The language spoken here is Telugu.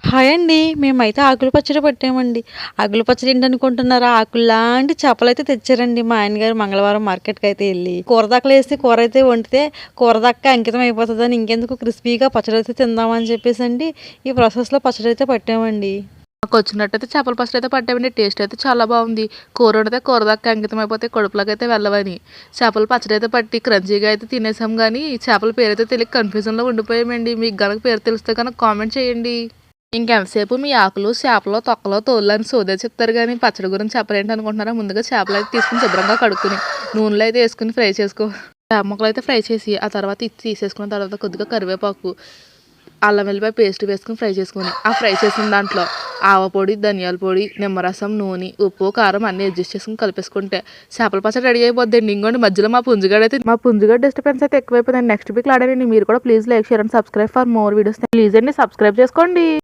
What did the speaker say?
హాయ్ అండి. మేమైతే ఆకుల పచ్చడి పట్టామండి. ఆకుల పచ్చడి ఏంటనుకుంటున్నారా? ఆకుల్లాంటి చేపలైతే తెచ్చారండి మా ఆయన గారు మంగళవారం మార్కెట్‌కైతే ఎళ్లి. కూరదాకలేసి కూరైతే వండితే కూరదాకా అంకితం అయిపోతదని ఇంకెందుకు క్రిస్పీగా పచ్చడైతే తిందామని చెప్పేసండి ఈ ప్రాసెస్‌లో పచ్చడైతే పట్టామండి. మాకొచ్చినట్టయితే చేపల పచ్చడైతే పట్టామండి. టేస్ట్ అయితే చాలా బాగుంది. కూర వండితే కూర దాకా అంకితం అయిపోతే కడుపులోకైతే వెళ్ళవని. చేపల పచ్చడైతే పట్టి క్రంచీగా అయితే తినేసాం గానీ, చేపల పేరైతే తెలియక కన్‌ఫ్యూజన్‌లో ఉండిపోయామండి. మీకు గనక పేరు తెలిస్తే గనక కామెంట్ చేయండి. ఇంకెంతసేపు మీ ఆకులు, చేపలో, తొక్కలో, తోళ్ళు అని సోదే చెప్తారు గానీ, పచ్చడి గురించి చెప్పరేంటనుకుంటున్నారా? ముందుగా చేపలైతే తీసుకొని శుభ్రంగా కడుక్కొని, నూనెలో అయితే ఏసుకొని ఫ్రై చేసుకో. చేప ముక్కలైతే ఫ్రై చేసి, ఆ తర్వాత ఇది తీసేసుకున్న తర్వాత కొద్దిగా కరివేపాకు, అల్లం వెల్లిపాయ పేస్ట్ వేసుకొని ఫ్రై చేసుకొని, ఆ ఫ్రై చేసిన దాంట్లో ఆవపొడి, ధనియాల పొడి, నిమ్మరసం, నూనె, ఉప్పు, కారం అన్నీ అడ్జస్ట్ చేసుకొని కలిపేసుకుంటే చేపల పచ్చడి రెడీ అయిపోద్దండి. ఇంకోండి మధ్యలో మా పుంజుగాడు డిస్టర్బెన్స్ అయితే ఎక్కువైపోయిందండి. నెక్స్ట్ వీక్‌లో ఆడానండి. మీరు కూడా please like, share and subscribe for more videos. Please అండి సబ్స్క్రైబ్ చేసుకోండి.